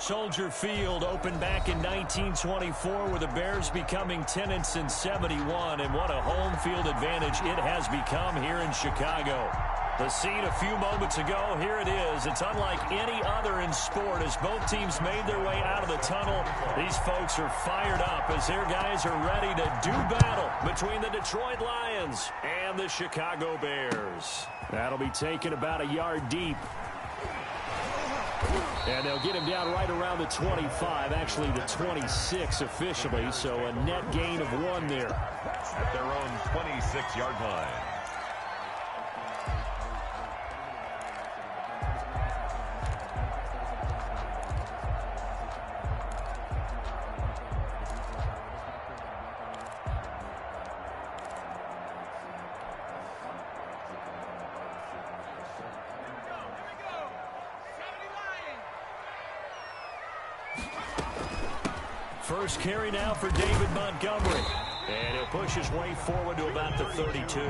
Soldier Field opened back in 1924 with the Bears becoming 10-71, and what a home field advantage it has become here in Chicago. The scene a few moments ago, here it is. It's unlike any other in sport as both teams made their way out of the tunnel. These folks are fired up as their guys are ready to do battle between the Detroit Lions and the Chicago Bears. That'll be taken about a yard deep. And they'll get him down right around the 25, actually the 26 officially, so a net gain of 1 there. At their own 26-yard line. First carry now for David Montgomery. And he'll push his way forward to about the 32.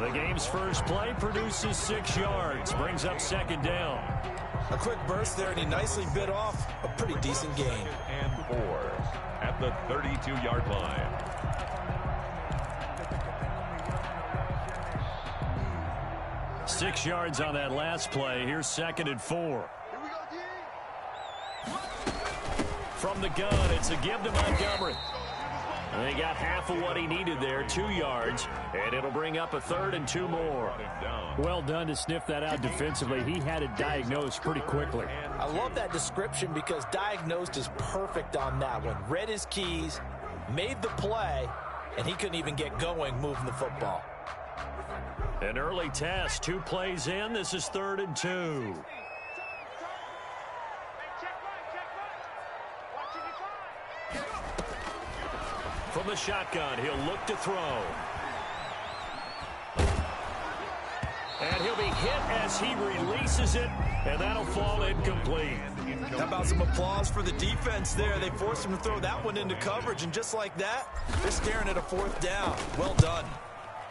The game's first play produces 6 yards. Brings up second down. A quick burst there, and he nicely bit off a pretty decent gain. And 4 at the 32-yard line. Six yards on that last play. Here's second and 4. From the gun, it's a give to Montgomery. And he got half of what he needed there, 2 yards, and it'll bring up a 3rd and 2 more. Well done to sniff that out defensively. He had it diagnosed pretty quickly. I love that description because diagnosed is perfect on that one. Read his keys, made the play, and he couldn't even get going moving the football. An early test, 2 plays in. This is 3rd and 2. From the shotgun, he'll look to throw. And he'll be hit as he releases it, and that'll fall incomplete. How about some applause for the defense there? They forced him to throw that one into coverage, and just like that, they're staring at a 4th down. Well done.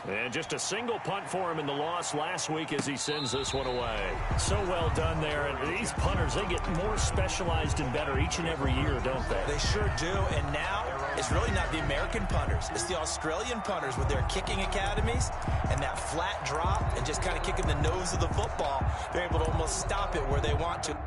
And just a single punt for him in the loss last week as he sends this one away. So well done there. And these punters, they get more specialized and better each and every year, don't they? They sure do. And now it's really not the American punters. It's the Australian punters with their kicking academies and that flat drop and just kind of kicking the nose of the football. They're able to almost stop it where they want to.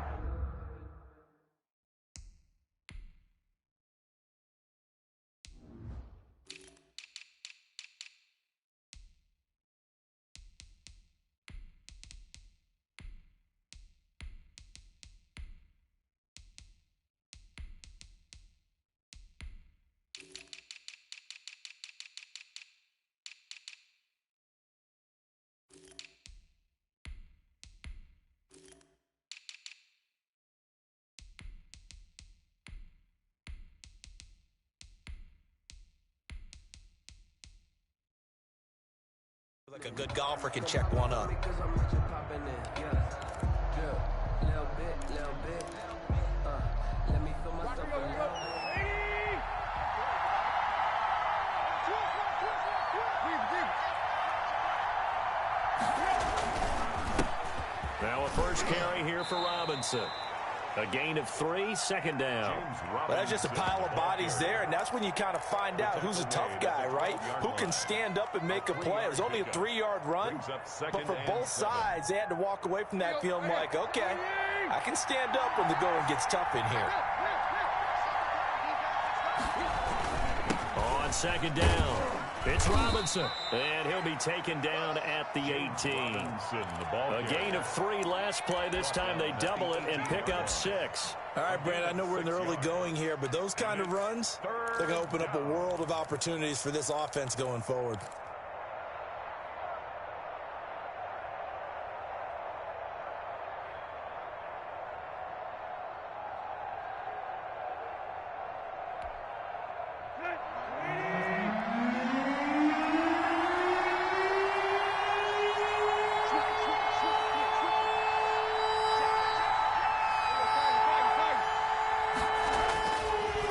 Like a good golfer can check one up. Now a first carry here for Robinson. A gain of 3, second down. But that's just a pile of bodies there, and that's when you kind of find out who's a tough guy, right? Who can stand up and make a play. It was only a 3-yard run, but for both sides, they had to walk away from that feeling like, okay, I can stand up when the going gets tough in here. On second down, it's Robinson, and he'll be taken down at the 18. A gain of 3 last play. This time they double it and pick up 6. All right, Brand, I know we're in the early going here, but those kind of runs, they're going to open up a world of opportunities for this offense going forward.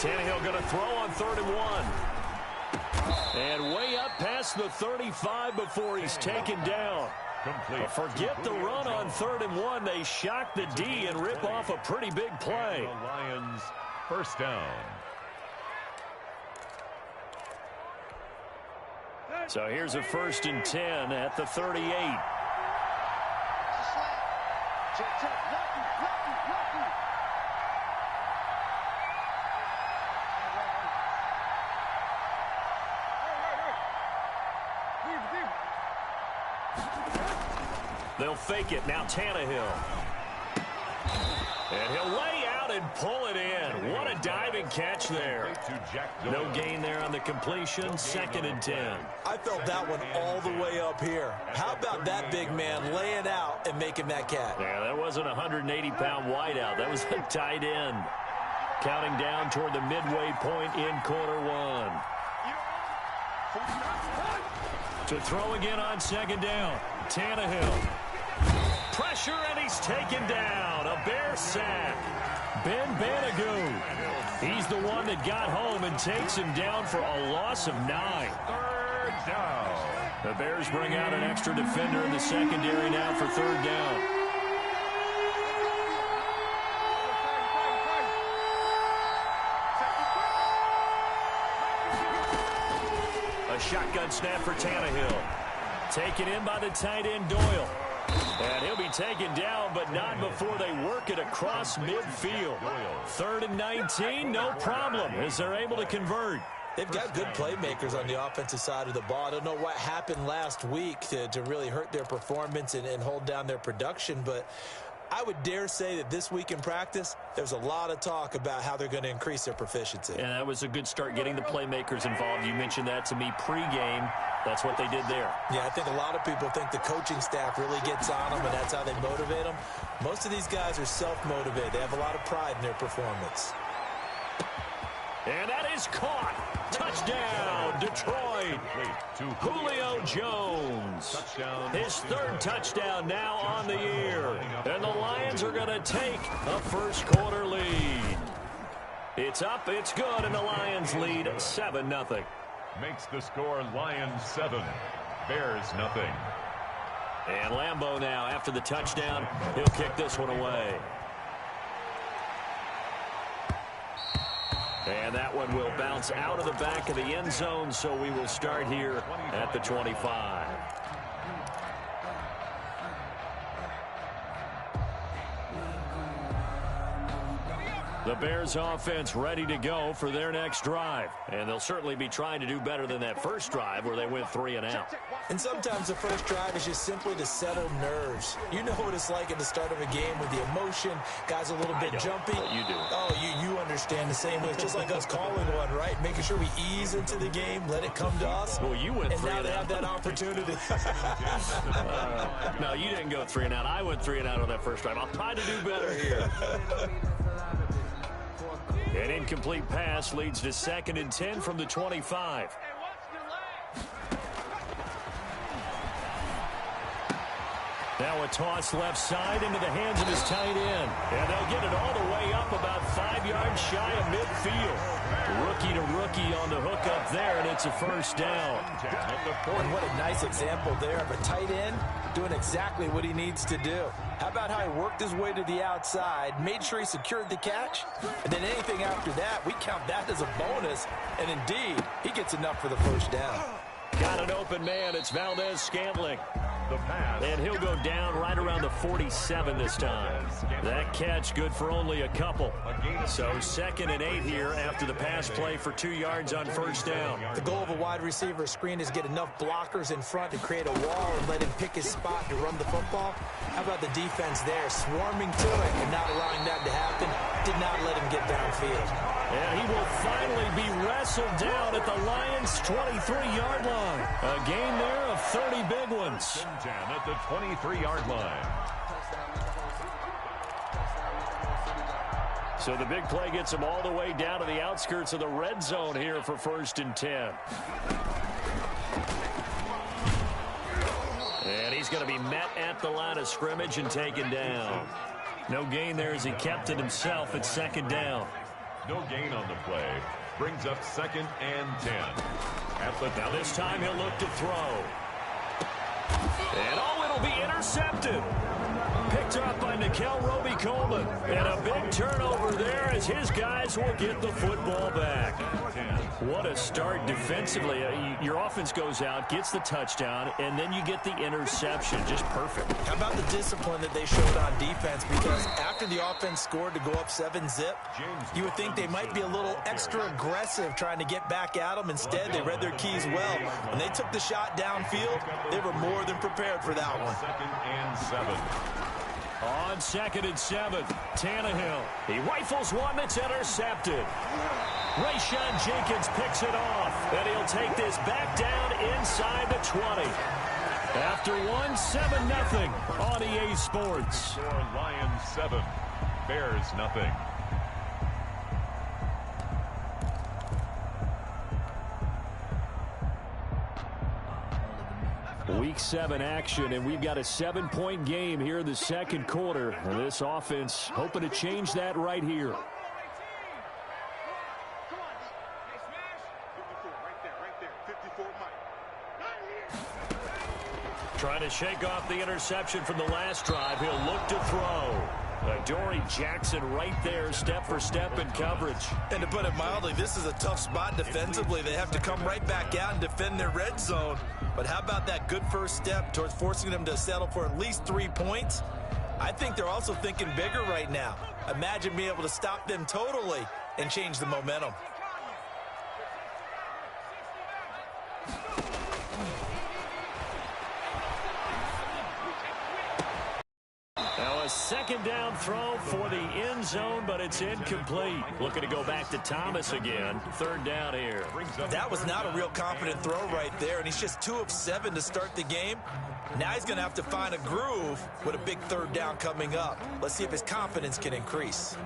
Tannehill going to throw on 3rd and 1. And way up past the 35 before he's taken down. Complete. Forget the run on 3rd and 1. They shock the D and rip off a pretty big play. The Lions first down. So here's a 1st and 10 at the 38. They'll fake it. Now Tannehill. And he'll lay out and pull it in. What a diving catch there. No gain there on the completion. 2nd and 10. I felt that one all the way up here. How about that big man laying out and making that catch? Yeah, that wasn't a 180-pound wideout. That was a tight end. Counting down toward the midway point in quarter 1. To throw again on 2nd down. Tannehill. Pressure, and he's taken down. A Bear sack. Ben Banogu. He's the one that got home and takes him down for a loss of 9. 3rd down. The Bears bring out an extra defender in the secondary now for 3rd down. A shotgun snap for Tannehill. Taken in by the tight end Doyle. And he'll be taken down, but not before they work it across midfield. 3rd and 19, no problem, as they're able to convert. They've got good playmakers on the offensive side of the ball. I don't know what happened last week to really hurt their performance and hold down their production, but I would dare say that this week in practice, there's a lot of talk about how they're going to increase their proficiency. And that was a good start getting the playmakers involved. You mentioned that to me pregame. That's what they did there. Yeah, I think a lot of people think the coaching staff really gets on them, and that's how they motivate them. Most of these guys are self-motivated. They have a lot of pride in their performance. And that is caught. Touchdown, Detroit. Julio Jones. His 3rd touchdown now on the year. And the Lions are going to take a first-quarter lead. It's up, it's good, and the Lions lead 7-0. Makes the score Lions 7, Bears nothing. And Lambeau now, after the touchdown, he'll kick this one away. And that one will bounce out of the back of the end zone, so we will start here at the 25. The Bears offense ready to go for their next drive. And they'll certainly be trying to do better than that first drive where they went 3 and out. And sometimes the first drive is just simply to settle nerves. You know what it's like at the start of a game with the emotion. Guys a little bit jumpy. You do. Oh, you understand the same way. It's just like us calling one, right? Making sure we ease into the game, let it come to us. Well, you went 3 and out. And now they have that opportunity. No, you didn't go 3 and out. I went 3 and out on that first drive. I'll try to do better here. An incomplete pass leads to 2nd and 10 from the 25. Now a toss left side into the hands of his tight end. And they'll get it all the way up about 5 yards shy of midfield. Rookie to rookie on the hook up there, and it's a first down. And what a nice example there of a tight end doing exactly what he needs to do. How about how he worked his way to the outside, made sure he secured the catch, and then anything after that, we count that as a bonus. And indeed, he gets enough for the first down. Got an open man. It's Valdez-Scantling. And he'll go down right around the 47 this time. That catch good for only a couple. So 2nd and 8 here after the pass play for 2 yards on first down. The goal of a wide receiver screen is get enough blockers in front to create a wall and let him pick his spot to run the football. How about the defense there, swarming to it and not allowing that to happen? Did not let him get downfield. And he will finally be wrestled down at the Lions' 23-yard line. A gain there of 30 big ones. At the 23-yard line. So the big play gets him all the way down to the outskirts of the red zone here for 1st and 10. And he's going to be met at the line of scrimmage and taken down. No gain there as he kept it himself at 2nd down. No gain on the play. Brings up 2nd and 10. Now this time he'll look to throw. And it'll be intercepted. Picked up by Nickel Roby-Coleman. And a big turnover there as his guys will get the football back. What a start defensively. Your offense goes out, gets the touchdown, and then you get the interception. Just perfect. How about the discipline that they showed on defense? Because after the offense scored to go up 7-zip, you would think they might be a little extra aggressive trying to get back at them. Instead, they read their keys well. When they took the shot downfield, they were more than prepared for that one. 2nd and 7. On 2nd and 7, Tannehill. He rifles one that's intercepted. Rayshawn Jenkins picks it off, and he'll take this back down inside the 20. After one, 7-0 on EA Sports. For Lions 7, Bears nothing. Week 7 action, and we've got a 7-point game here in the second quarter. And this offense hoping to change that right here. Trying to shake off the interception from the last drive. He'll look to throw. Dory Jackson right there, step for step in coverage. And to put it mildly, this is a tough spot defensively. They have to come right back out and defend their red zone. But how about that good first step towards forcing them to settle for at least 3 points? I think they're also thinking bigger right now. Imagine being able to stop them totally and change the momentum. Now a second down throw for the end zone, but it's incomplete. Looking to go back to Thomas again. 3rd down here. That was not a real confident throw right there, and he's just 2 of 7 to start the game. Now he's going to have to find a groove with a big 3rd down coming up. Let's see if his confidence can increase.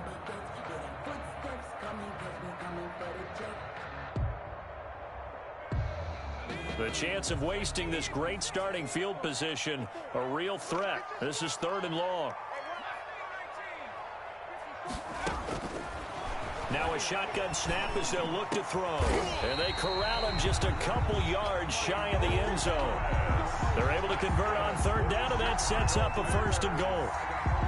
The chance of wasting this great starting field position, a real threat. This is 3rd and long. Now a shotgun snap as they'll look to throw. And they corral him just a couple yards shy of the end zone. They're able to convert on 3rd down, and that sets up a 1st and goal.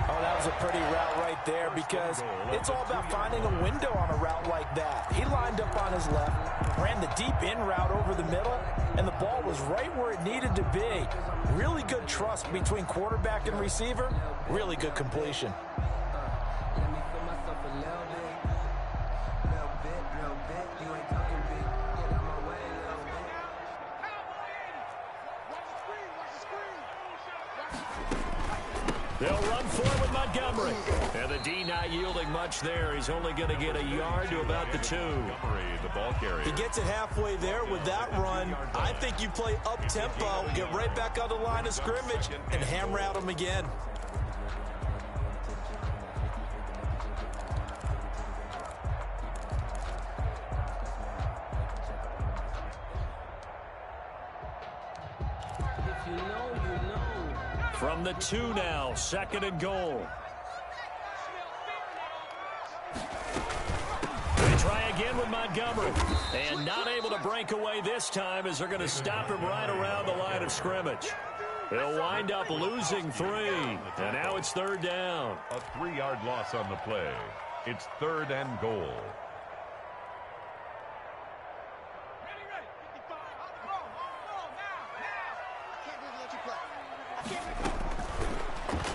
Oh, that was a pretty route right there because it's all about finding a window on a route like that. He lined up on his left, ran the deep in route over the middle, and the ball was right where it needed to be. Really good trust between quarterback and receiver. Really good completion. They'll run for it with Montgomery. And the D not yielding much there. He's only going to get a yard to about the 2. The ball carrier. He gets it halfway there with that run. I think you play up-tempo, get right back on the line of scrimmage, and hammer out him again. From the 2 now, 2nd and goal. They try again with Montgomery. And not able to break away this time as they're going to stop him right around the line of scrimmage. They'll wind up losing 3. And now it's 3rd down. A 3-yard loss on the play. It's 3rd and goal.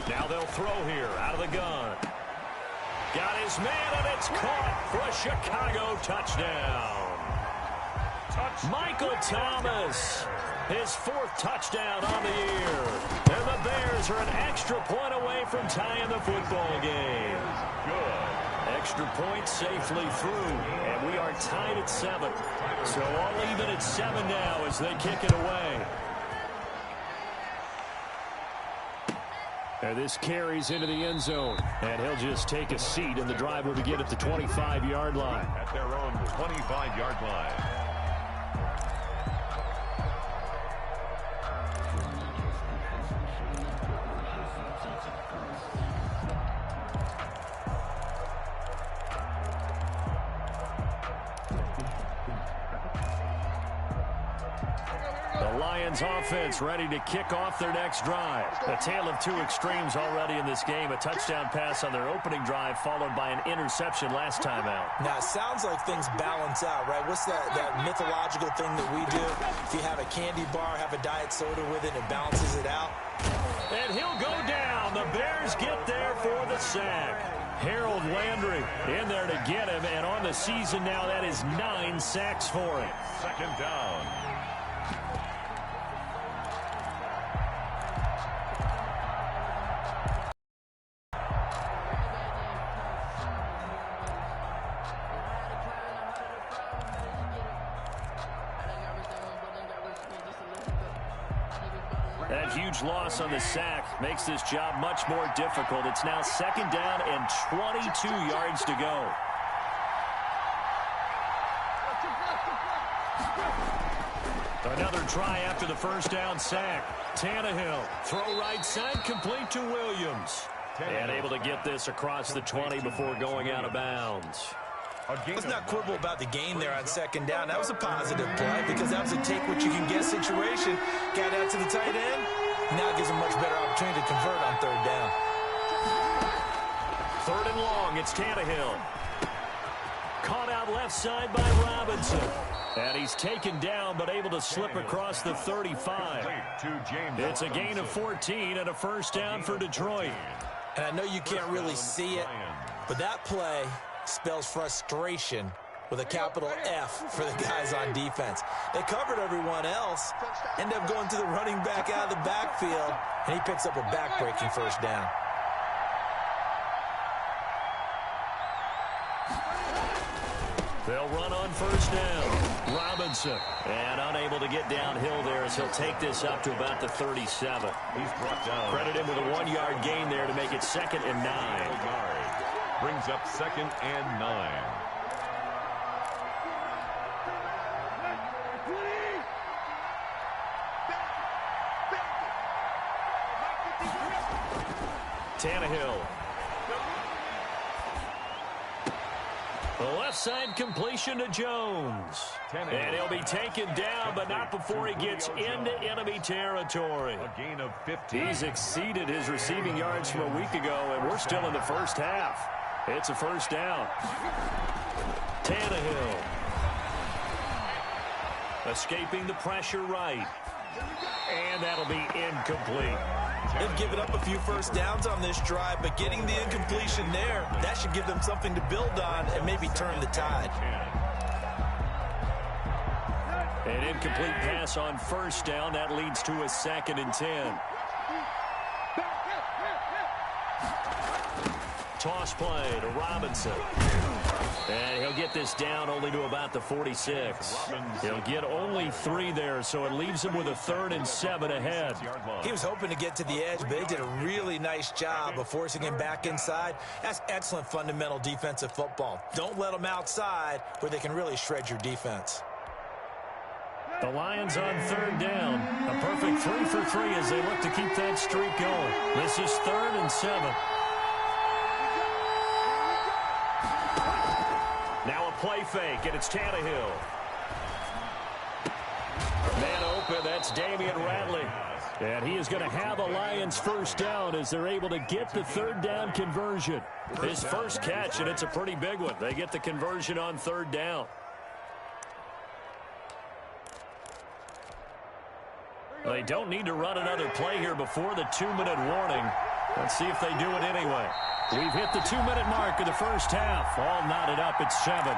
Now they'll throw here out of the gun. Got his man, and it's caught for a Chicago touchdown. Michael Thomas, his 4th touchdown on the year. And the Bears are an extra point away from tying the football game. Good. Extra point safely through, and we are tied at 7. So all even at 7 now as they kick it away. And this carries into the end zone. And he'll just take a seat, and the drive will begin at the 25-yard line. At their own 25-yard line. The Lions offense ready to kick off their next drive. A tale of two extremes already in this game. A touchdown pass on their opening drive followed by an interception last time out. Now, it sounds like things balance out, right? What's that mythological thing that we do? If you have a candy bar, have a diet soda with it, it balances it out. And he'll go down. The Bears get there for the sack. Harold Landry in there to get him, and on the season now, that is 9 sacks for him. Second down. That huge loss on the sack makes this job much more difficult. It's now second down and 22 yards to go. Another try after the first down sack. Tannehill, throw right side, complete to Williams. And able to get this across the 20 before going out of bounds. Let's not quibble about the gain there on second down. That was a positive play because that was a take-what-you-can-get situation. Got out to the tight end. Now it gives him much better opportunity to convert on third down. Third and long, it's Tannehill. Caught out left side by Robinson. And he's taken down but able to slip across the 35. It's a gain of 14 and a first down for Detroit. And I know you can't really see it, but that play spells frustration with a capital F for the guys on defense. They covered everyone else, end up going to the running back out of the backfield, and he picks up a back-breaking first down. They'll run on first down. Robinson, and unable to get downhill there as he'll take this up to about the 37. He's brought down. Credit him with a 1-yard gain there to make it second and 9. Brings up second and 9. Tannehill. The left side completion to Jones. And he'll be taken down, but not before he gets into enemy territory. A gain of 15. He's exceeded his receiving yards from a week ago, and we're still in the first half. It's a first down. Tannehill. Escaping the pressure right. And that'll be incomplete. They've given up a few first downs on this drive, but getting the incompletion there, that should give them something to build on and maybe turn the tide. An incomplete pass on first down. That leads to a second and 10. Toss play to Robinson. And he'll get this down only to about the 46. He'll get only 3 there, so it leaves him with a 3rd and 7 ahead. He was hoping to get to the edge, but they did a really nice job of forcing him back inside. That's excellent fundamental defensive football. Don't let them outside where they can really shred your defense. The Lions on third down. A perfect 3 for 3 as they look to keep that streak going. This is 3rd and 7. Now a play fake, and it's Tannehill. Man open, that's Damian Ratley. And he is going to have a Lions first down as they're able to get the third down conversion. His first catch, and it's a pretty big one. They get the conversion on third down. They don't need to run another play here before the 2-minute warning. Let's see if they do it anyway. We've hit the 2-minute mark of the first half. All knotted up at 7.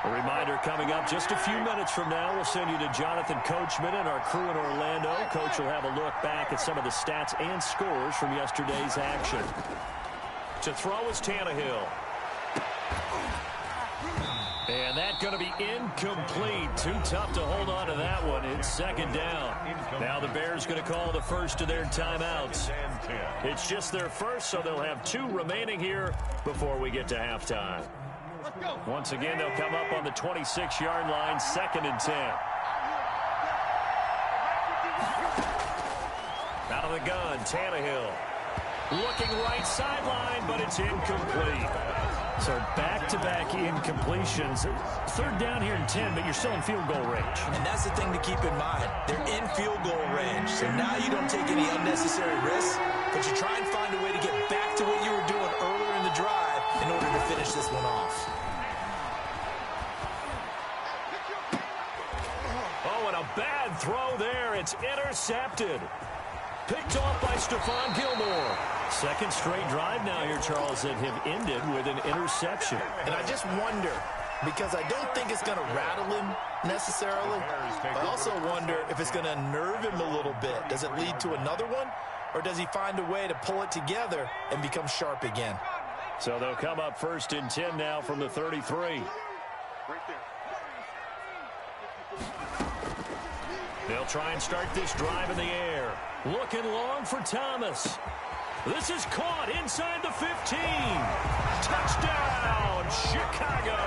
A reminder coming up just a few minutes from now. We'll send you to Jonathan Coachman and our crew in Orlando. Coach will have a look back at some of the stats and scores from yesterday's action. To throw is Tannehill. And that's going to be incomplete. Too tough to hold on to that one. It's second down. Now the Bears going to call the first of their timeouts. It's just their first, so they'll have 2 remaining here before we get to halftime. Once again, they'll come up on the 26-yard line, 2nd and 10. Out of the gun, Tannehill. Looking right sideline, but it's incomplete. So back-to-back incompletions. Third down here in 10, but you're still in field goal range. And that's the thing to keep in mind. They're in field goal range. So now you don't take any unnecessary risks, but you try and find a way to get back to what you were doing earlier in the drive in order to finish this one off. Oh, and a bad throw there. It's intercepted. Picked off by Stephon Gilmore. Second straight drive now here, Charles, that have ended with an interception. And I just wonder, because I don't think it's going to rattle him necessarily, I also wonder if it's going to unnerve him a little bit. Does it lead to another one, or does he find a way to pull it together and become sharp again? So they'll come up first and 10 now from the 33. They'll try and start this drive in the air. Looking long for Thomas. This is caught inside the 15. Touchdown, Chicago.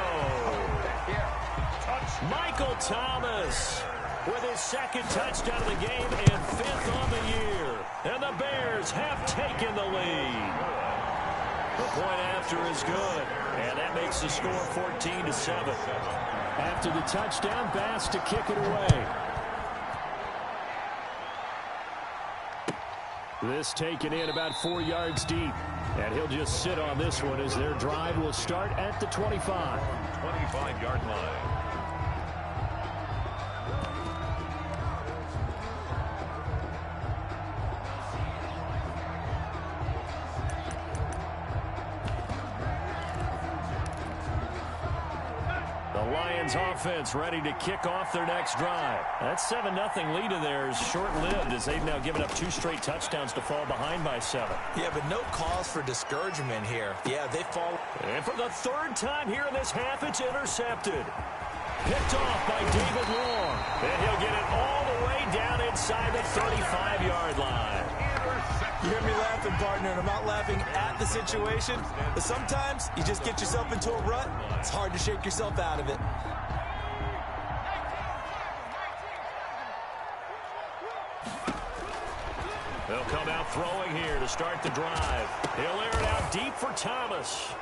Michael Thomas with his second touchdown of the game and fifth on the year. And the Bears have taken the lead. The point after is good. And that makes the score 14-7. After the touchdown, Bass to kick it away. This taken in about 4 yards deep. And he'll just sit on this one as their drive will start at the 25. 25-yard line. Lions offense ready to kick off their next drive. That 7-0 lead of theirs short-lived as they've now given up 2 straight touchdowns to fall behind by 7. Yeah, but no cause for discouragement here. Yeah, they fall. And for the third time here in this half, it's intercepted. Picked off by David Long. And he'll get it all the way down inside the 35-yard line. You hear me laughing, partner, and I'm not laughing at the situation, but sometimes you just get yourself into a rut. It's hard to shake yourself out of it. They'll come out throwing here to start the drive. He'll air it out deep for Thomas.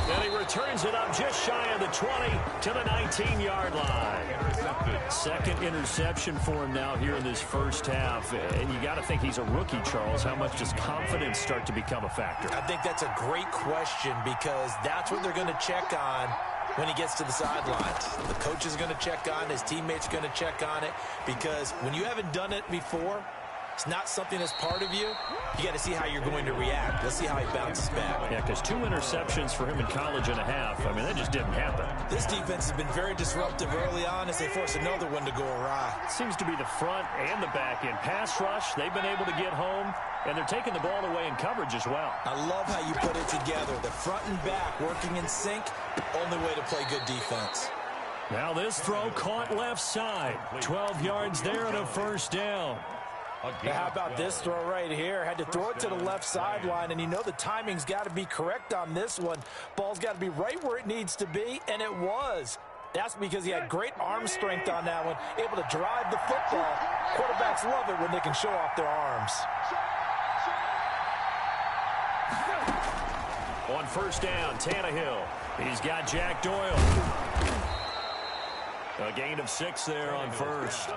And he returns it up just shy of the 20 to the 19-yard line. Second interception for him now here in this first half. And you got to think he's a rookie, Charles. How much does confidence start to become a factor? I think that's a great question because that's what they're going to check on when he gets to the sidelines. The coach is going to check on it. His teammates are going to check on it because when you haven't done it before, it's not something that's part of you. You got to see how you're going to react. Let's see how he bounces back. Yeah, because 2 interceptions for him in college and a half. I mean, that just didn't happen. This defense has been very disruptive early on as they force another one to go awry. Seems to be the front and the back end. Pass rush, they've been able to get home, and they're taking the ball away in coverage as well. I love how you put it together. The front and back working in sync, only way to play good defense. Now this throw caught left side. 12 yards there and a first down. How about this throw right here? Had to throw it to the left sideline, and you know the timing's got to be correct on this one. Ball's got to be right where it needs to be, and it was. That's because he had great arm strength on that one, able to drive the football. Quarterbacks love it when they can show off their arms. On first down, Tannehill. He's got Jack Doyle. A gain of 6 there on first.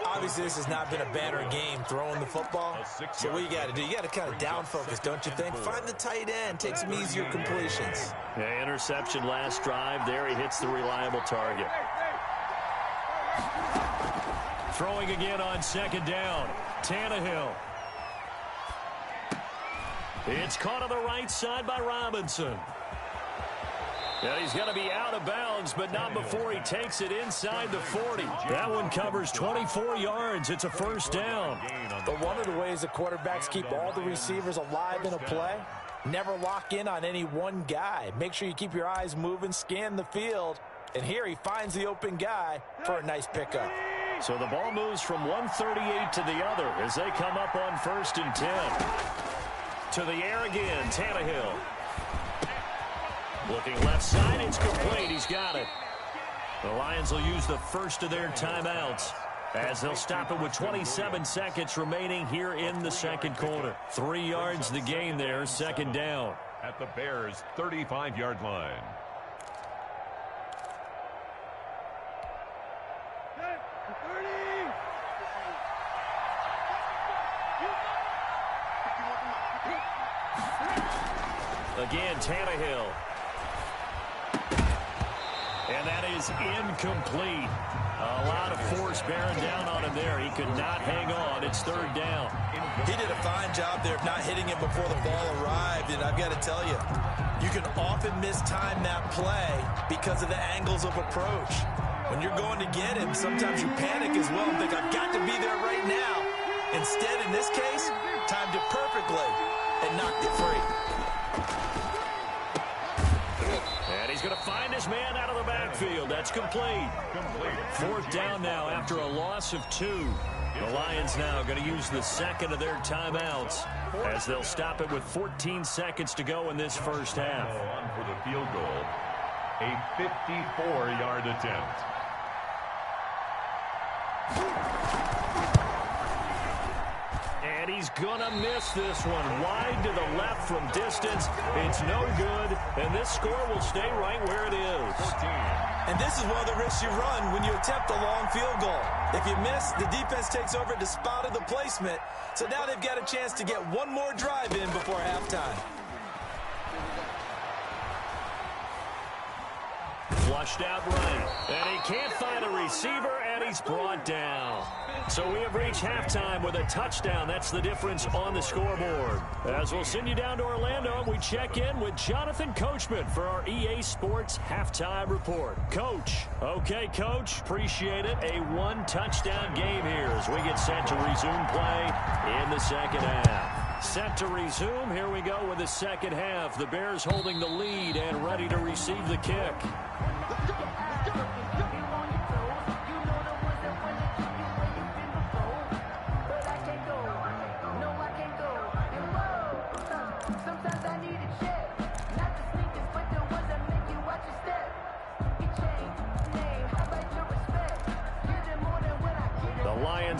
Obviously, this has not been a banner game throwing the football. So what you got to do, you got to kind of down focus, don't you think? Find the tight end, take some easier completions. Yeah, interception last drive. There he hits the reliable target. Throwing again on second down. Tannehill. It's caught on the right side by Robinson. Yeah, he's going to be out of bounds, but not before he takes it inside the 40. That one covers 24 yards. It's a first down. But one of the ways the quarterbacks keep all the receivers alive in a play, never lock in on any one guy. Make sure you keep your eyes moving, scan the field. And here he finds the open guy for a nice pickup. So the ball moves from 138 to the other as they come up on first and 10. To the air again, Tannehill. Looking left side, it's complete. He's got it. The Lions will use the first of their timeouts as they'll stop it with 27 seconds remaining here in the second quarter. 3 yards the gain there, second down. at the Bears' 35-yard line. Again, Tannehill. And that is incomplete. A lot of force bearing down on him there. He could not hang on. It's third down. He did a fine job there of not hitting him before the ball arrived. And I've got to tell you, you can often mistime that play because of the angles of approach. When you're going to get him, sometimes you panic as well and think, I've got to be there right now. Instead, in this case, timed it perfectly and knocked it free. And he's going to find his man out of the backfield. That's complete. Fourth down now after a loss of 2. The Lions now going to use the second of their timeouts as they'll stop it with 14 seconds to go in this first half. On for the field goal, a 54-yard attempt. And he's going to miss this one. Wide to the left from distance. It's no good, and this score will stay right where it is. 14. And this is one of the risks you run when you attempt a long field goal. If you miss, the defense takes over the spot of the placement. So now they've got a chance to get one more drive in before halftime. Flushed out right. And he can't find a receiver, and he's brought down. So we have reached halftime with a touchdown. That's the difference on the scoreboard. As we'll send you down to Orlando, we check in with Jonathan Coachman for our EA Sports Halftime Report. Coach. Okay, Coach. Appreciate it. A one-touchdown game here as we get set to resume play in the second half. Set to resume. Here we go with the second half. The Bears holding the lead and ready to receive the kick.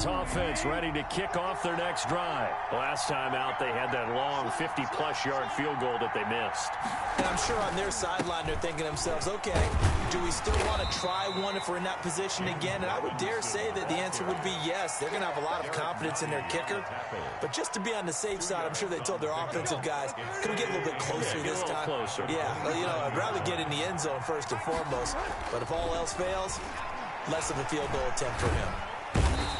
Offense ready to kick off their next drive. Last time out, they had that long 50-plus yard field goal that they missed. And I'm sure on their sideline, they're thinking to themselves, okay, do we still want to try one if we're in that position again? And I would dare say that the answer would be yes. They're going to have a lot of confidence in their kicker. But just to be on the safe side, I'm sure they told their offensive guys, can we get a little bit closer this time? Closer. Yeah, well, you know, I'd rather get in the end zone first and foremost. But if all else fails, less of a field goal attempt for him.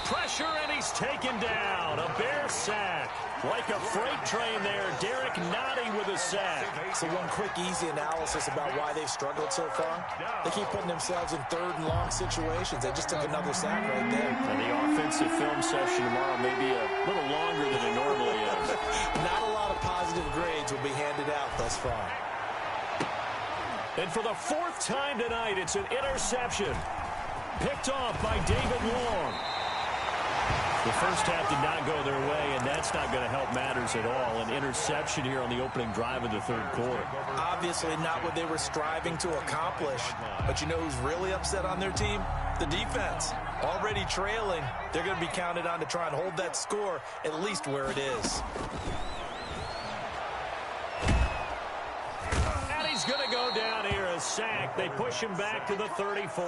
Pressure, and he's taken down. A Bear sack. Like a freight train there. Derek Nottie with a sack. So one quick, easy analysis about why they've struggled so far. They keep putting themselves in third and long situations. They just took another sack right there. And the offensive film session tomorrow may be a little longer than it normally is. Not a lot of positive grades will be handed out thus far. And for the fourth time tonight, it's an interception. Picked off by David Long. The first half did not go their way, and that's not going to help matters at all. An interception here on the opening drive of the third quarter. Obviously not what they were striving to accomplish. But you know who's really upset on their team? The defense. Already trailing. They're going to be counted on to try and hold that score at least where it is. He's going to go down here, a sack. They push him back to the 34.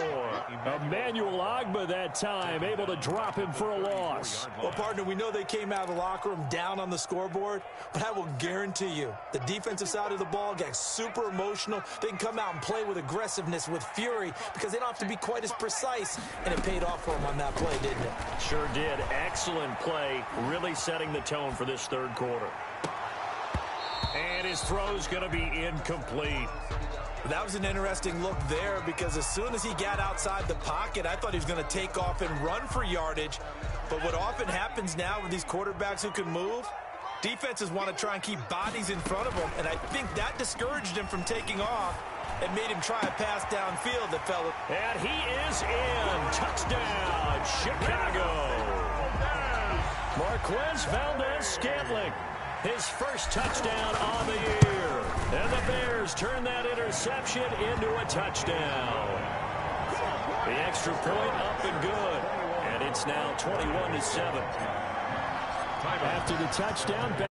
Emmanuel Ogbah that time, able to drop him for a loss. Well, partner, we know they came out of the locker room down on the scoreboard, but I will guarantee you the defensive side of the ball got super emotional. They can come out and play with aggressiveness, with fury, because they don't have to be quite as precise, and it paid off for them on that play, didn't it? Sure did. Excellent play, really setting the tone for this third quarter. And his throw's going to be incomplete. That was an interesting look there because as soon as he got outside the pocket, I thought he was going to take off and run for yardage. But what often happens now with these quarterbacks who can move, defenses want to try and keep bodies in front of them. And I think that discouraged him from taking off and made him try a pass downfield that fell. And he is in. Touchdown, Chicago. Marquez Valdez-Scantling. His first touchdown on the year. And the Bears turn that interception into a touchdown. The extra point up and good. And it's now 21-7. After the touchdown.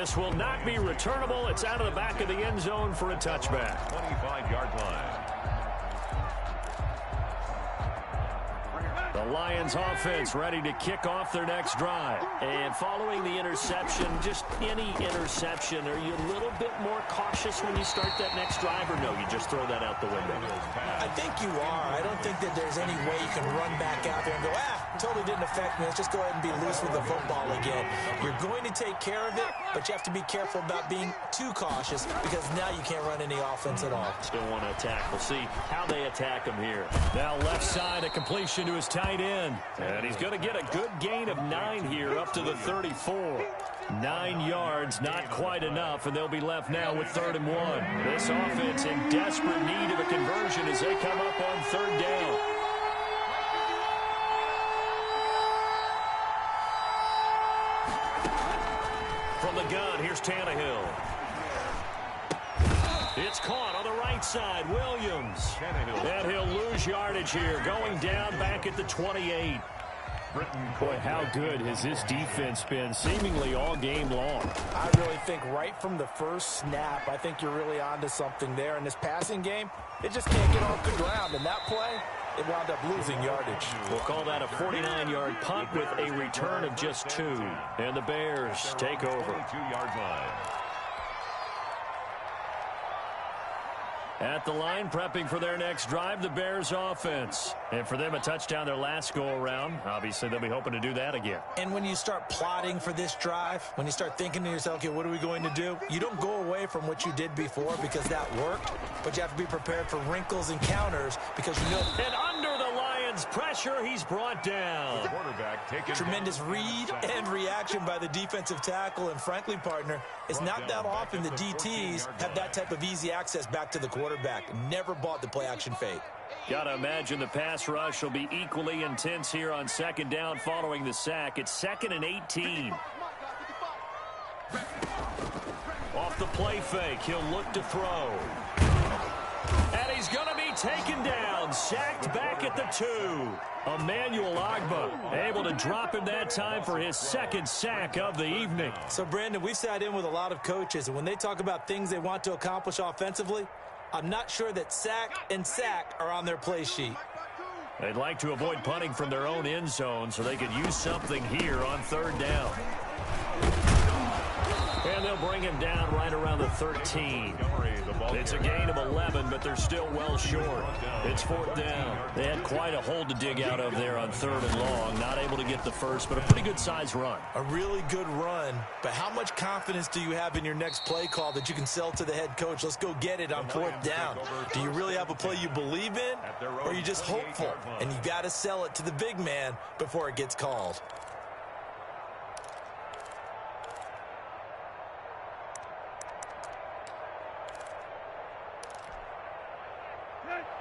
this will not be returnable. It's out of the back of the end zone for a touchback. 25-yard line. The Lions offense ready to kick off their next drive. And following the interception, just any interception, are you a little bit more cautious when you start that next drive, or no, you just throw that out the window? I think you are. I don't think that there's any way you can run back out there and go, totally didn't affect me. Let's just go ahead and be loose with the football again. You're going to take care of it, but you have to be careful about being too cautious because now you can't run any offense at all. Still want to attack. We'll see how they attack him here. Now left side, a completion to his tight end. And he's going to get a good gain of 9 here up to the 34. 9 yards, not quite enough, and they'll be left now with 3rd and 1. This offense in desperate need of a conversion as they come up on 3rd down. From the gun, here's Tannehill. It's caught on the right side. Williams. And he'll lose yardage here. Going down back at the 28. Boy, how good has this defense been seemingly all game long? I really think right from the first snap, I think you're really onto something there. In this passing game, it just can't get off the ground. And that play, it wound up losing yardage. We'll call that a 49-yard punt with a return of just 2. And the Bears take over. 22-yard line. At the line, prepping for their next drive, the Bears offense. And for them, a touchdown their last go-around. Obviously, they'll be hoping to do that again. And when you start plotting for this drive, when you start thinking to yourself, okay, what are we going to do? You don't go away from what you did before because that worked, but you have to be prepared for wrinkles and counters because you know. And under the Lions' pressure, he's brought down. Quarterback taken. Tremendous read and reaction by the defensive tackle, and frankly, partner, it's not that often the DTs have that type of easy access back to the quarterback. Never bought the play-action fake. Got to imagine the pass rush will be equally intense here on 2nd down following the sack. It's 2nd and 18. Off the play fake, he'll look to throw. And he's going to be taken down, sacked back at the 2. Emmanuel Ogbah able to drop him that time for his 2nd sack of the evening. So, Brandon, we've sat in with a lot of coaches, and when they talk about things they want to accomplish offensively, I'm not sure that sack and sack are on their play sheet. They'd like to avoid punting from their own end zone so they could use something here on 3rd down. And they'll bring him down right around the 13. It's a gain of 11, but they're still well short. It's 4th down. They had quite a hole to dig out of there on 3rd and long. Not able to get the first, but a pretty good-sized run. A really good run, but how much confidence do you have in your next play call that you can sell to the head coach? Let's go get it on 4th down. Do you really have a play you believe in, or are you just hopeful? And you got to sell it to the big man before it gets called.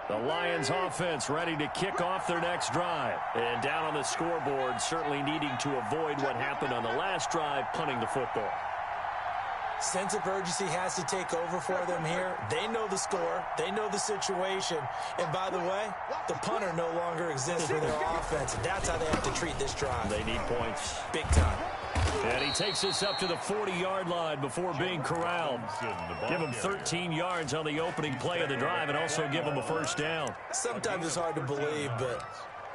The Lions offense ready to kick off their next drive. And down on the scoreboard, certainly needing to avoid what happened on the last drive, punting the football. Sense of urgency has to take over for them here. They know the score. They know the situation. And by the way, the punter no longer exists for their offense. That's how they have to treat this drive. They need points. Big time. And he takes us up to the 40-yard line before being corralled. Give him 13 yards on the opening play of the drive and also give him a 1st down. Sometimes it's hard to believe, but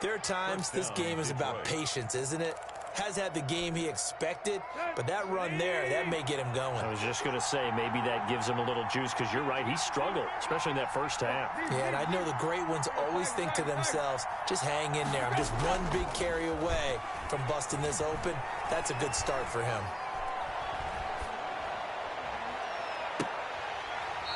there are times this game is about patience, isn't it? Has had the game he expected, but that run there, that may get him going. I was just going to say, maybe that gives him a little juice because you're right, he struggled, especially in that first half. Yeah, and I know the great ones always think to themselves, just hang in there. I'm just one big carry away from busting this open. That's a good start for him.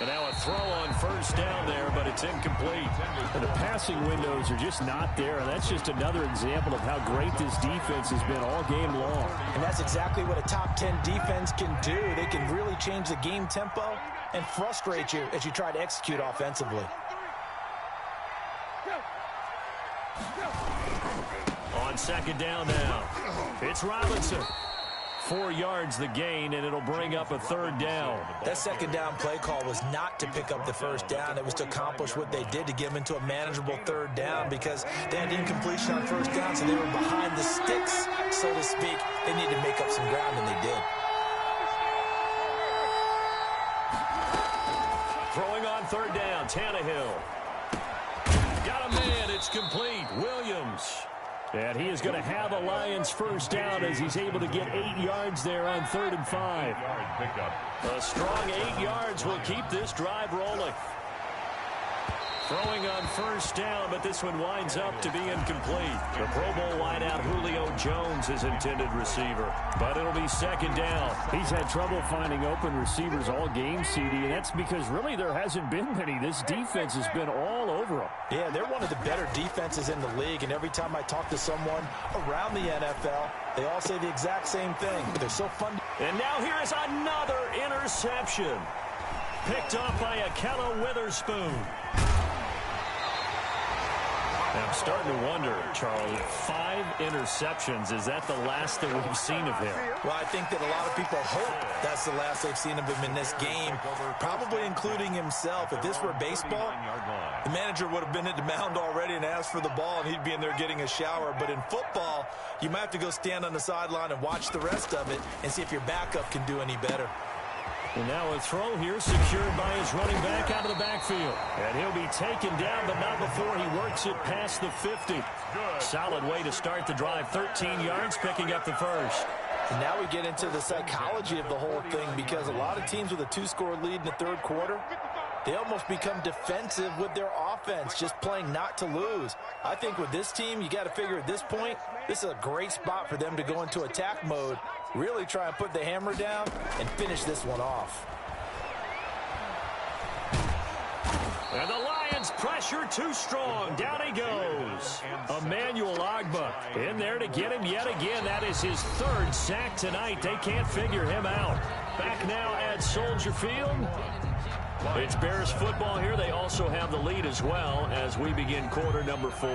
And now a throw on 1st down there, but it's incomplete. And the passing windows are just not there, and that's just another example of how great this defense has been all game long. And that's exactly what a top 10 defense can do. They can really change the game tempo and frustrate you as you try to execute offensively. On 2nd down now, it's Robinson. 4 yards the gain, and it'll bring up a 3rd down. That 2nd down play call was not to pick up the 1st down. It was to accomplish what they did to get them into a manageable 3rd down because they had incompletion on 1st down, so they were behind the sticks, so to speak. They needed to make up some ground, and they did. third down. Tannehill. Got a man. It's complete. Williams. And he is going to have a Lions first down as he's able to get 8 yards there on 3rd and 5. A strong 8 yards will keep this drive rolling. Throwing on first down, but this one winds up to be incomplete. The Pro Bowl wideout Julio Jones is intended receiver, but it'll be 2nd down. He's had trouble finding open receivers all game, CD, and that's because really there hasn't been many. This defense has been all over them. Yeah, they're one of the better defenses in the league, and every time I talk to someone around the NFL, they all say the exact same thing. They're so fun. And now here is another interception. Picked off by Ahkello Witherspoon. I'm starting to wonder, Charles, 5 interceptions. Is that the last that we've seen of him? Well, I think that a lot of people hope that's the last they've seen of him in this game, probably including himself. If this were baseball, the manager would have been at the mound already and asked for the ball, and he'd be in there getting a shower. But in football, you might have to go stand on the sideline and watch the rest of it and see if your backup can do any better. And now a throw here secured by his running back out of the backfield. And he'll be taken down, but not before he works it past the 50. Solid way to start the drive. 13 yards, picking up the first. And now we get into the psychology of the whole thing, because a lot of teams with a 2-score lead in the 3rd quarter, they almost become defensive with their offense, just playing not to lose. I think with this team, you got to figure at this point, this is a great spot for them to go into attack mode, really try and put the hammer down and finish this one off. And the Lions pressure too strong. Down he goes. Emmanuel Ogbah in there to get him yet again. That is his 3rd sack tonight. They can't figure him out. Back now at Soldier Field. It's Bears football here. They also have the lead as well as we begin quarter number 4.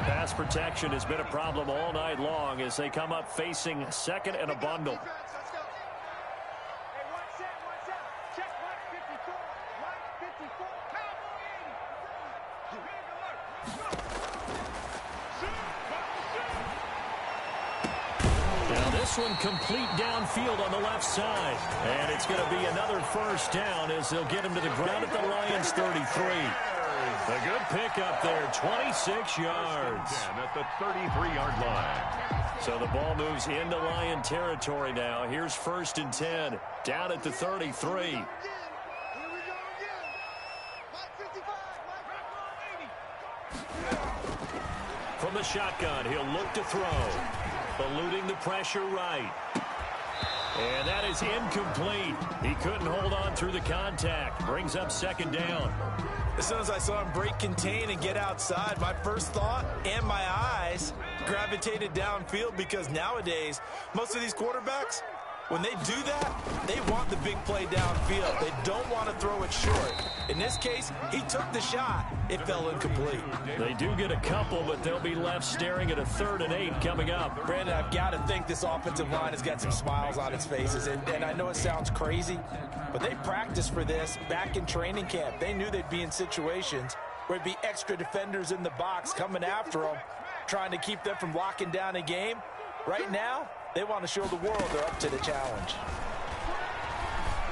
Pass protection has been a problem all night long as they come up facing 2nd and a bundle. This one complete downfield on the left side. And it's going to be another first down as they'll get him to the ground at the Lions 33. A good pickup there, 26 yards. At the 33-yard line. So the ball moves into Lion territory now. Here's 1st and 10, down at the 33. From the shotgun, he'll look to throw. Eluding the pressure right. And that is incomplete. He couldn't hold on through the contact. Brings up 2nd down. As soon as I saw him break contain and get outside, my first thought and my eyes gravitated downfield, because nowadays, most of these quarterbacks, when they do that, they want the big play downfield. They don't want to throw it short. In this case, he took the shot. It fell incomplete. They do get a couple, but they'll be left staring at a 3rd and 8 coming up. Brandon, I've got to think this offensive line has got some smiles on its faces. And I know it sounds crazy, but they practiced for this back in training camp. They knew they'd be in situations where it'd be extra defenders in the box coming after them, trying to keep them from locking down a game. Right now, they want to show the world they're up to the challenge.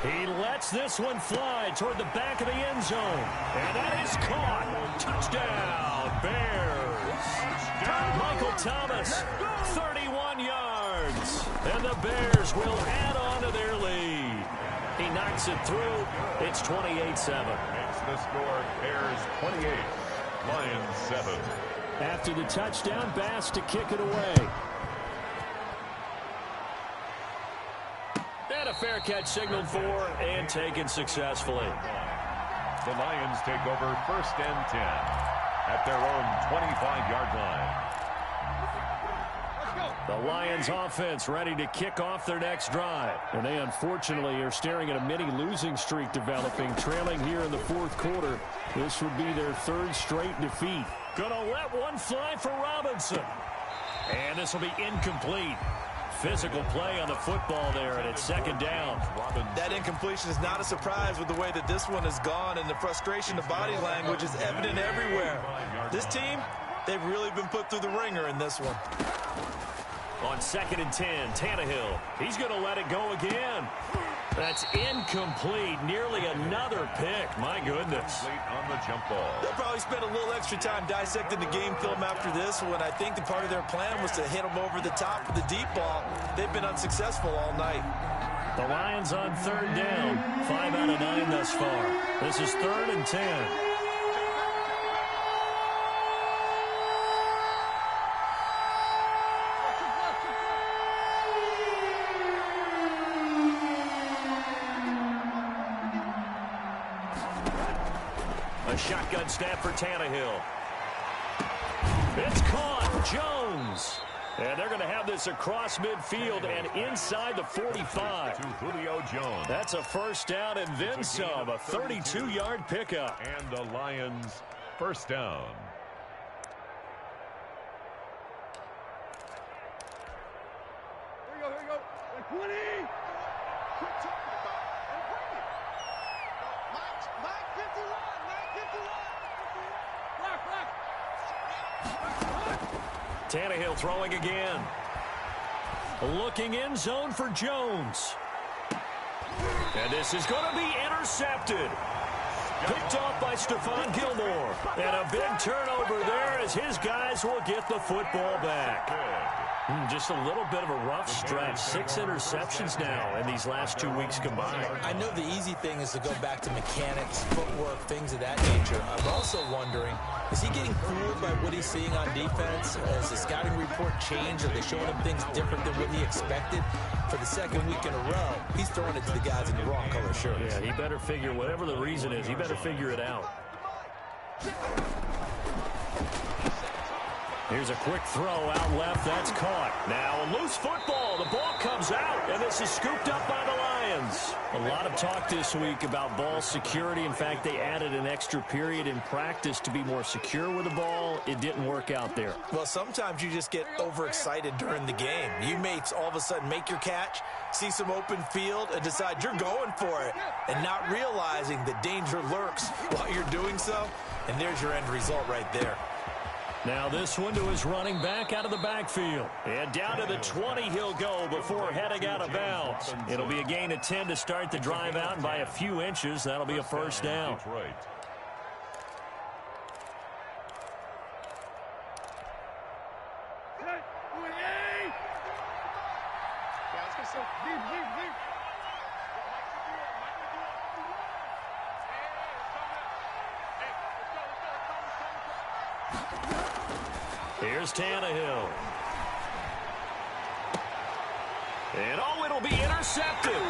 He lets this one fly toward the back of the end zone. And that is caught. Touchdown, Bears. Michael Thomas, 31 yards. And the Bears will add on to their lead. He knocks it through. It's 28-7. It's the score, Bears 28, Lions 7. After the touchdown, Bass to kick it away. And a fair catch signaled for and taken successfully. The Lions take over 1st and 10 at their own 25-yard line. The Lions offense ready to kick off their next drive. And they unfortunately are staring at a mini losing streak developing, trailing here in the 4th quarter. This would be their 3rd straight defeat. Gonna let one fly for Robinson. And this will be incomplete. Physical play on the football there, and it's 2nd down. That incompletion is not a surprise with the way that this one has gone, and the frustration of body language is evident everywhere. This team, they've really been put through the ringer in this one. On 2nd and 10, Tannehill. He's going to let it go again. That's incomplete. Nearly another pick. My goodness. On the jump ball. They'll probably spend a little extra time dissecting the game film after this one. I think the part of their plan was to hit them over the top with the deep ball. They've been unsuccessful all night. The Lions on 3rd down. 5 out of 9 thus far. This is 3rd and 10. A shotgun snap for Tannehill. It's caught. Jones. And they're going to have this across midfield and inside the 45. To Julio Jones. That's a first down and then some. A 32-yard pickup. And the Lions first down. Here we go. 20. Quit talking about it and bring it. Mike 51. Block. Tannehill throwing again. Looking in zone for Jones. And this is going to be intercepted. Picked off by Stephon Gilmore. And a big turnover there as his guys will get the football back. Just a little bit of a rough stretch. 6 interceptions now in these last 2 weeks combined. I know the easy thing is to go back to mechanics, footwork, things of that nature. I'm also wondering, is he getting fooled by what he's seeing on defense? Has the scouting report changed? Are they showing him things different than what he expected? For the second week in a row, he's throwing it to the guys in the wrong color shirts. Yeah, he better figure, whatever the reason is, he better figure it out. Here's a quick throw out left. That's caught. Now a loose football. The ball comes out, and this is scooped up by the Lions. A lot of talk this week about ball security. In fact, they added an extra period in practice to be more secure with the ball. It didn't work out there. Well, sometimes you just get overexcited during the game. You may all of a sudden make your catch, see some open field, and decide you're going for it, and not realizing that danger lurks while you're doing so, and there's your end result right there. Now this one to his running back out of the backfield. And down to the 20 he'll go before heading out of bounds. It'll be a gain of 10 to start the drive out, and by a few inches, that'll be a first down. Detroit. Here's Tannehill. And it'll be intercepted.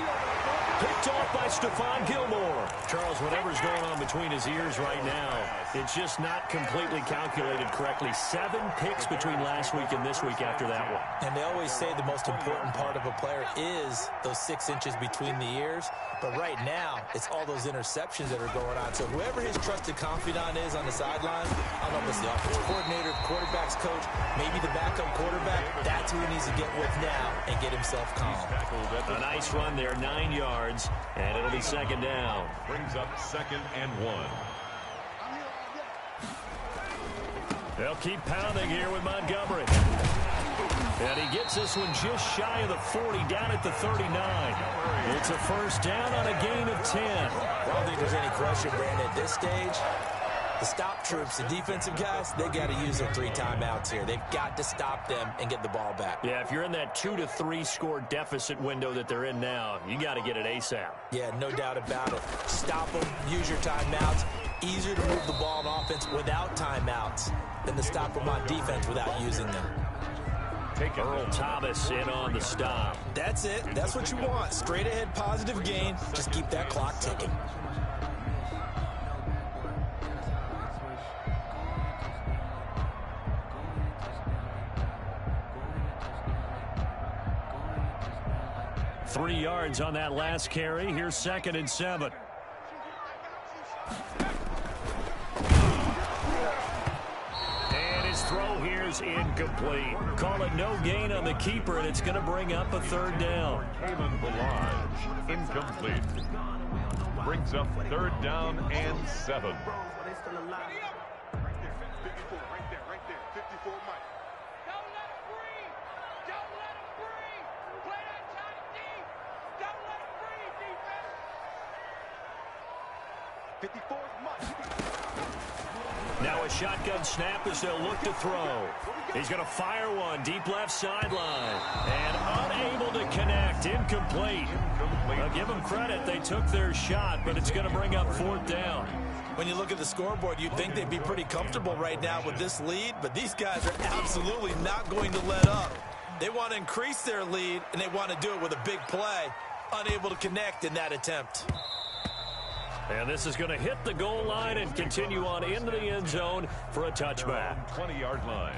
Picked off by Stephon Gilmore. Charles, whatever's going on between his ears right now, it's just not completely calculated correctly. 7 picks between last week and this week after that one. And they always say the most important part of a player is those 6 inches between the ears. But right now, it's all those interceptions that are going on. So whoever his trusted confidant is on the sidelines, I don't know if it's the offensive coordinator, the quarterback's coach, maybe the backup quarterback, that's who he needs to get with now and get himself calm. A nice run there, 9 yards, and it'll be second down. Brings up 2nd and 1. They'll keep pounding here with Montgomery. And he gets this one just shy of the 40, down at the 39. It's a first down on a gain of 10. I don't think there's any question, Brandon, at this stage. The stop troops, the defensive guys, they got to use their 3 timeouts here. They've got to stop them and get the ball back. Yeah, if you're in that 2 to 3 score deficit window that they're in now, you got to get it ASAP. Yeah, no doubt about it. Stop them, use your timeouts. Easier to move the ball on offense without timeouts than to stop them on defense without using them. Earl Thomas in on the stop. That's it. That's what you want. Straight ahead positive gain. Just keep that clock ticking. Three yards on that last carry. Here's 2nd and 7. And his throw here is incomplete. Call it no gain on the keeper, and it's going to bring up a 3rd down. Kalen Ballage, incomplete. Brings up 3rd down and 7. Right there, 54, Mike. Don't let him breathe. Don't let 54th month. Now a shotgun snap as they'll look to throw. He's going to fire one deep left sideline. And unable to connect. Incomplete. I'll give them credit. They took their shot, but it's going to bring up 4th down. When you look at the scoreboard, you'd think they'd be pretty comfortable right now with this lead, but these guys are absolutely not going to let up. They want to increase their lead, and they want to do it with a big play. Unable to connect in that attempt. And this is going to hit the goal line and continue on into the end zone for a touchback. 20-yard line.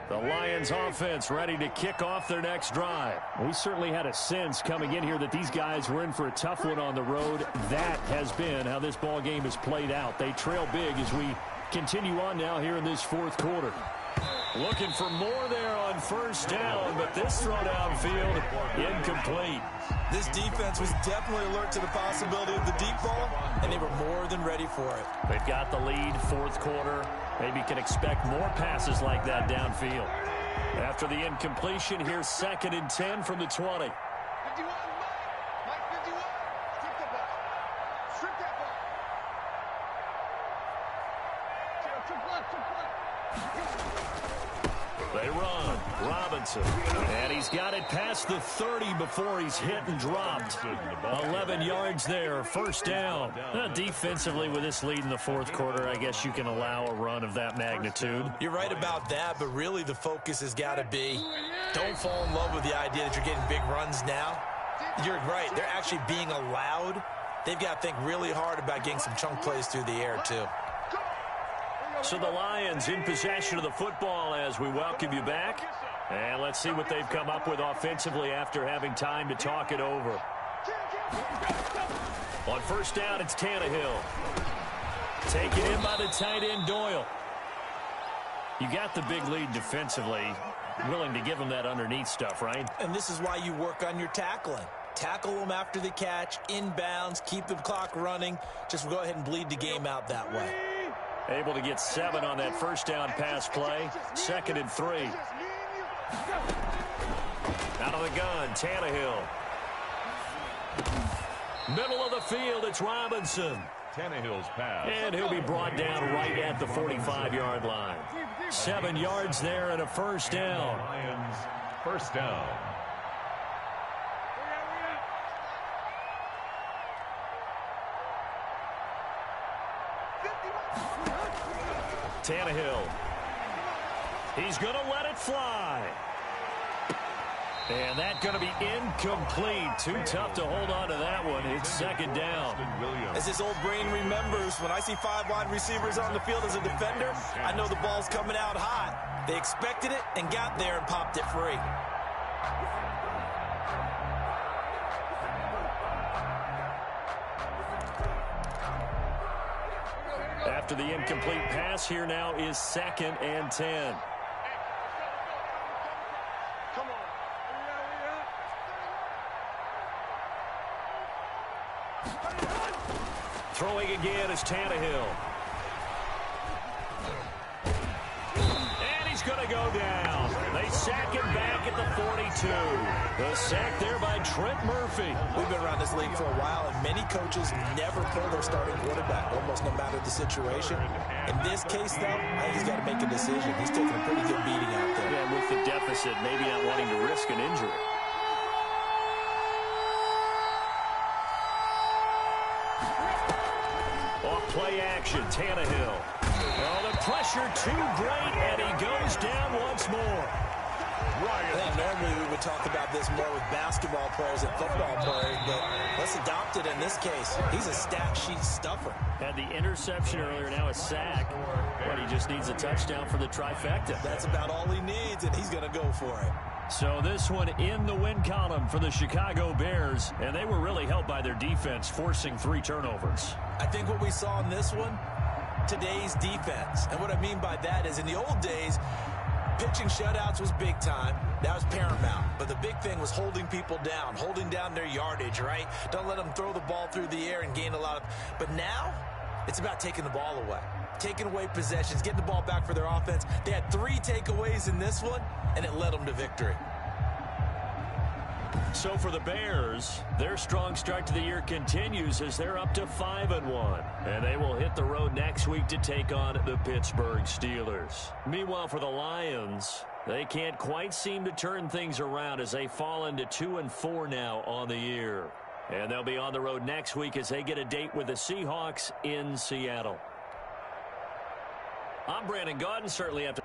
The Lions offense ready to kick off their next drive. We certainly had a sense coming in here that these guys were in for a tough one on the road. That has been how this ball game has played out. They trail big as we continue on now here in this 4th quarter. Looking for more there on 1st down, but this throw downfield incomplete. This defense was definitely alert to the possibility of the deep ball, and they were more than ready for it. They've got the lead, 4th quarter. Maybe can expect more passes like that downfield. After the incompletion, here's 2nd and 10 from the 20. 51, Mike 51. Strip the ball. Strip that ball. They run. Robinson. And he's got it past the 30 before he's hit and dropped. 11 yards there. 1st down. Defensively with this lead in the 4th quarter, I guess you can allow a run of that magnitude. You're right about that, but really the focus has got to be don't fall in love with the idea that you're getting big runs now. You're right. They're actually being allowed. They've got to think really hard about getting some chunk plays through the air, too. So the Lions in possession of the football as we welcome you back. And let's see what they've come up with offensively after having time to talk it over. On 1st down, it's Tannehill. Taken in by the tight end, Doyle. You got the big lead defensively. Willing to give them that underneath stuff, right? And this is why you work on your tackling. Tackle them after the catch, inbounds, keep the clock running. Just go ahead and bleed the game out that way. Able to get 7 on that 1st down pass play. 2nd and 3. Out of the gun, Tannehill. Middle of the field, it's Robinson. Tannehill's pass. And he'll be brought down right at the 45-yard line. 7 yards there and a 1st down. Lions, 1st down. Tannehill. He's going to let it fly. And that's going to be incomplete. Too tough to hold on to that one. It's 2nd down. As his old brain remembers, when I see 5 wide receivers on the field as a defender, I know the ball's coming out hot. They expected it and got there and popped it free. After the incomplete pass, here now is 2nd and 10. Come on. Throwing again is Tannehill. And he's going to go down. They sack him back at the 42. The sack there by Trent Murphy. We've been around this league for a while, and many coaches never pull their starting quarterback, almost no matter the situation. In this case, though, I think he's got to make a decision. He's taking a pretty good beating out there. Yeah, with the deficit, maybe not wanting to risk an injury. Off play action, Tannehill. Oh, the pressure too great, and he goes down once more. I think normally we would talk about this more with basketball players and football players, but let's adopt it in this case. He's a stat sheet stuffer. Had the interception earlier, now a sack. But he just needs a touchdown for the trifecta. That's about all he needs, and he's going to go for it. So this one in the win column for the Chicago Bears, and they were really helped by their defense, forcing 3 turnovers. I think what we saw in this one, today's defense. And what I mean by that is in the old days, pitching shutouts was big time. That was paramount. But the big thing was holding people down, holding down their yardage, right? Don't let them throw the ball through the air and gain a lot of... But now, It's about taking the ball away, taking away possessions, getting the ball back for their offense. They had 3 takeaways in this one, and it led them to victory. So for the Bears, their strong start to the year continues as they're up to 5-1. And they will hit the road next week to take on the Pittsburgh Steelers. Meanwhile, for the Lions, they can't quite seem to turn things around as they fall into 2-4 now on the year. And they'll be on the road next week as they get a date with the Seahawks in Seattle. I'm Brandon Gaudin. Certainly have to